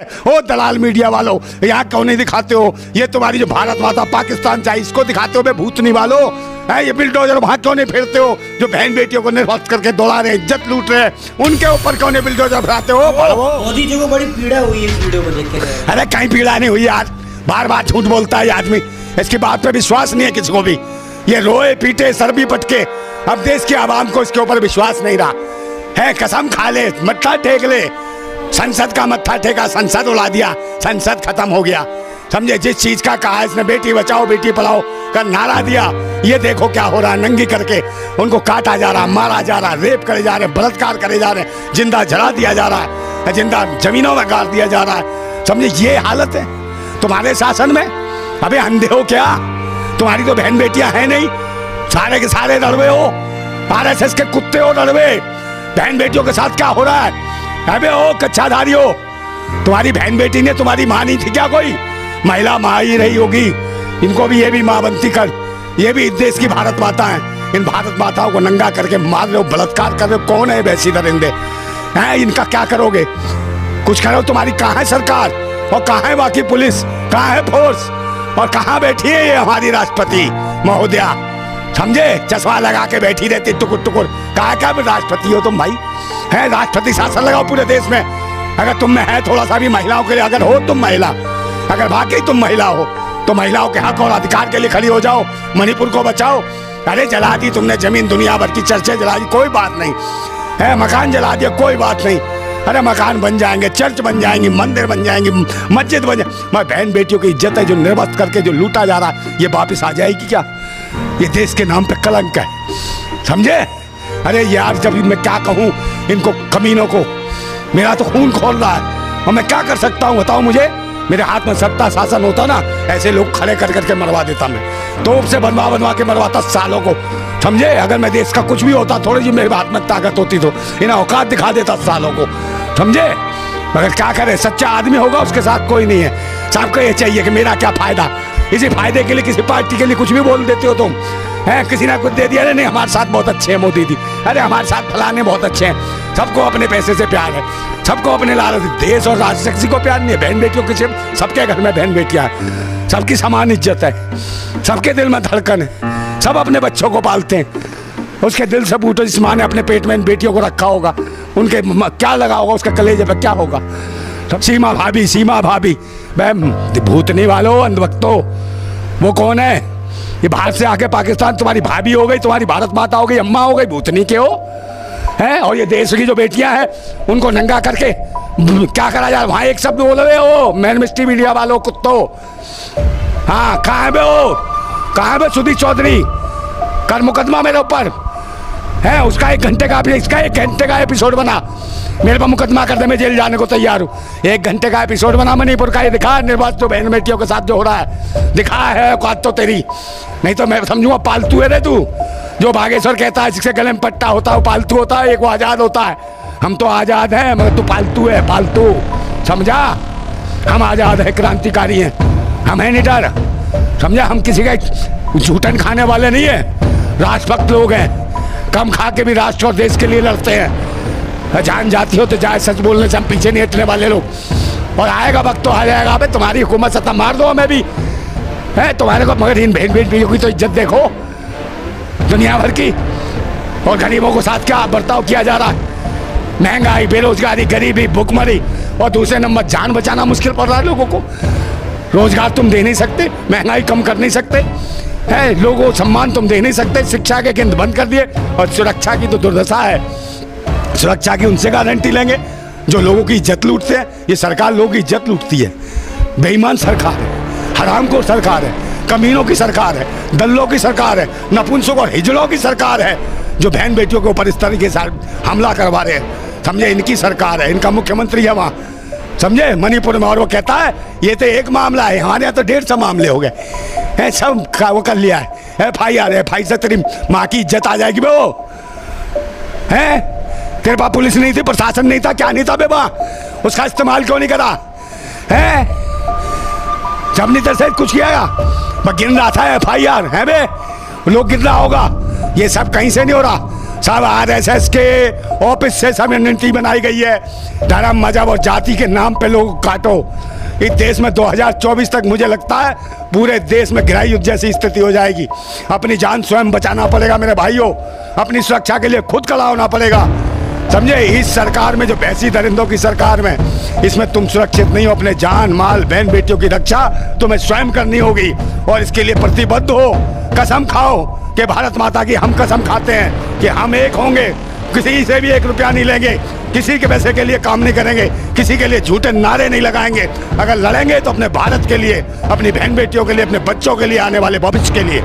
ओ दलाल media वालों, यहाँ क्यों नहीं दिखाते हो? ये तुम्हारी जो भारत माता पाकिस्तान चाहिए इसको दिखाते हो बे भूतनी वालों। है ये बिल्डोजर वहाँ क्यों नहीं फिरते हो? जो बहन बेटियों को निर्वस्त करके दौड़ा रहे, इज्जत लूट रहे, उनके ऊपर क्यों नहीं बिल्डोजर फिराते हो? मोदी जी को बड़ी पीड़ा हुई है इस वीडियो को देख के। अरे कहीं पीड़ा नहीं हुई यार, बार बार झूठ बोलता है आदमी, इसकी बात पे विश्वास नहीं है किसी को भी। ये रोए पीटे सर भी पटके, अब देश की आवाम को इसके ऊपर विश्वास नहीं रहा है। कसम खा ले, मत्था टेक ले, संसद का मत्था टेका, संसद उड़ा दिया, संसद खत्म हो गया। समझे? जिस चीज का कहा इसने बेटी बचाओ बेटी पढ़ाओ का नारा दिया, ये देखो क्या हो रहा है। नंगी करके उनको काटा जा रहा, मारा जा रहा, रेप करे जा रहे, बलात्कार करे जा रहे, जिंदा जला दिया जा रहा है, जिंदा जमीनों में गाड़ दिया जा रहा है। समझे? ये हालत है तुम्हारे शासन में। अबे अंधे हो क्या? तुम्हारी तो बहन बेटियां हैं नहीं, सारे के सारे लड़वे हो, RSS के कुत्ते हो लड़वे। बहन बेटियों के साथ क्या हो रहा है? अबे ओ कच्चाधारी हो, तुम्हारी बहन बेटी ने तुम्हारी माँ नहीं थी क्या? कोई महिला माँ ही रही होगी। इनको भी ये भी माँ बनती कर, ये भी इस देश की भारत माता है। इन भारत माताओं को नंगा करके मार रहे हो, बलात्कार कर रहे हो। कौन है वैसी दरिंदे हैं? इनका क्या करोगे? कुछ करो। तुम्हारी कहाँ है सरकार और कहाँ है बाकी पुलिस, कहाँ है फोर्स और कहाँ बैठी है ये हमारी राष्ट्रपति महोदया? समझे? चश्मा लगा के बैठी रहती टुकुर टुकुर। कहा क्या राष्ट्रपति हो तुम भाई? है राष्ट्रपति शासन लगाओ पूरे देश में। अगर तुम में है थोड़ा सा भी महिलाओं के लिए, अगर हो तुम महिला, अगर वाकई तुम महिला हो तो महिलाओं के हक और अधिकार के लिए खड़ी हो जाओ, मणिपुर को बचाओ। अरे जला दी तुमने जमीन, दुनिया भर की चर्चें जला दी, कोई बात नहीं है। मकान जला दिया, कोई बात नहीं। अरे मकान बन जाएंगे, चर्च बन जाएंगी, मंदिर बन जाएंगी, मस्जिद बन जाए। मैं बहन बेटियों की इज्जत है जो निर्वस्त करके जो लूटा जा रहा है, ये वापिस आ जाएगी क्या? ये देश के नाम पे कलंक है। समझे? अरे यार जब मैं क्या कहूँ इनको कमीनों को, मेरा तो खून खोल रहा है और मैं क्या कर सकता हूँ बताओ मुझे? मेरे हाथ में सत्ता शासन होता ना, ऐसे लोग खड़े कर करके मरवा देता मैं, तोप से बनवा के मरवाता सालों को। समझे? अगर मैं देश का कुछ भी होता, थोड़ी जी मेरे हाथ में ताकत होती तो इन्हें औकात दिखा देता सालों को। समझे? मगर क्या करे, सच्चा आदमी होगा उसके साथ कोई नहीं है। सबको ये चाहिए कि मेरा क्या फायदा, इसी फायदे के लिए किसी पार्टी के लिए कुछ भी बोल देते हो तुम। है किसी ने कुछ दे दिया, नहीं हमारे साथ बहुत अच्छे हैं मोदी जी, अरे हमारे साथ फलाने बहुत अच्छे हैं। सबको अपने पैसे से प्यार है, सबको अपने लालच। देश और राज्य से किसी को प्यार नहीं है। बहन बेटियों के सबके घर में बहन बेटियां हैं, सबकी समान इज्जत है, सबके दिल में धड़कन है, सब अपने बच्चों को पालते हैं। उसके दिल से पूछो जिस माँ ने अपने पेट में इन बेटियों को रखा होगा, उनके क्या लगा होगा, उसके कलेजे पे क्या होगा? सीमा भाभी भूतनी वालों, अंधभक्तों, वो कौन है? ये बाहर से आके पाकिस्तान तुम्हारी भाभी हो गई, तुम्हारी भारत माता हो गई, अम्मा हो गई, भूतनी के हो हैं। और ये देश की जो बेटियां हैं उनको नंगा करके क्या करा जाए? वहाँ एक शब्द बोल रहे हो मैन मिस्ट्री मीडिया वालों कुत्तों। हाँ कहाँ है बे हो? कहाँ है बे सुधीर चौधरी? कर मुकदमा मेरे ऊपर है, उसका 1 घंटे का, इसका 1 घंटे का एपिसोड बना, मेरे पर मुकदमा कर दे, मैं जेल जाने को तैयार हूँ। 1 घंटे का एपिसोड बना मणिपुर का, ये दिखा निर्वाचित तो बहन बेटियों के साथ जो हो रहा है, दिखा है औकात तो तेरी। नहीं तो मैं समझूंगा पालतू है रे तू। जो बागेश्वर कहता है जिसके गले में पट्टा होता है वो पालतू होता है, एक वो आज़ाद होता है। हम तो आज़ाद हैं मगर तू पालतू है, पालतू। समझा? हम आज़ाद है, क्रांतिकारी हैं, हम है निडर। समझा? हम किसी का झूठन खाने वाले नहीं है, राष्ट्रभक्त लोग हैं। कम खा के भी राष्ट्र और देश के लिए लड़ते हैं। जान जाती हो तो जाए, सच बोलने से हम पीछे नहीं हटने वाले लोग। और आएगा वक्त तो आ जाएगा। अबे तुम्हारी हुकूमत सत्ता मार दो हमें भी है तुम्हारे को, मगर इन बहन बेटियों की तो इज्जत देखो दुनिया भर की। और गरीबों को साथ क्या बर्ताव किया जा रहा है? महंगाई, बेरोजगारी, गरीबी, भूखमरी, और दूसरे नंबर जान बचाना मुश्किल पड़ रहा है लोगों को। रोजगार तुम दे नहीं सकते, महंगाई कम कर नहीं सकते है, लोगों को सम्मान तुम दे नहीं सकते, शिक्षा के केंद्र बंद कर दिए। और सुरक्षा की तो दुर्दशा है। सुरक्षा की उनसे गारंटी लेंगे जो लोगों की इज्जत लूटते हैं। ये सरकार लोगों की इज्जत लूटती है। बेईमान सरकार है, हरामखोर सरकार है, कमीनों की सरकार है, दल्लों की सरकार है, नपुंसक और हिजड़ों की सरकार है, जो बहन बेटियों के ऊपर इस तरीके से हमला करवा रहे हैं। समझे? इनकी सरकार है, इनका मुख्यमंत्री है वहाँ। समझे? मणिपुर में। और वो कहता है ये तो एक मामला है, हमारे यहाँ तो 150 मामले हो गए हैं, सब वो कर लिया है। FIR से तेरी माँ की इज्जत आ जाएगी बे। वो है तेरे पास पुलिस नहीं थी, प्रशासन नहीं था, क्या नहीं था बेबा? उसका इस्तेमाल क्यों नहीं करा है? जब नहीं तेरे से कुछ किया, मैं गिन रहा था FIR है बे, लोग गिन रहा होगा। ये सब कहीं से नहीं हो रहा, सब आरएसएस के ऑफिस से सब नीति बनाई गई है। धर्म, मजहब और जाति के नाम पे लोग काटो। इस देश में 2024 तक मुझे लगता है पूरे देश में गृह युद्ध जैसी स्थिति हो जाएगी। अपनी जान स्वयं बचाना पड़ेगा मेरे भाइयों, अपनी सुरक्षा के लिए खुद खड़ा होना पड़ेगा, समझे। इस सरकार में, जो भैंसी दरिंदों की सरकार में, इसमें तुम सुरक्षित नहीं हो। अपने जान, माल, बहन बेटियों की रक्षा तुम्हें स्वयं करनी होगी और इसके लिए प्रतिबद्ध हो। कसम खाओ कि भारत माता की हम कसम खाते हैं कि हम एक होंगे, किसी से भी 1 रुपया नहीं लेंगे, किसी के पैसे के लिए काम नहीं करेंगे, किसी के लिए झूठे नारे नहीं लगाएंगे। अगर लड़ेंगे तो अपने भारत के लिए, अपनी बहन बेटियों के लिए, अपने बच्चों के लिए, आने वाले भविष्य के लिए।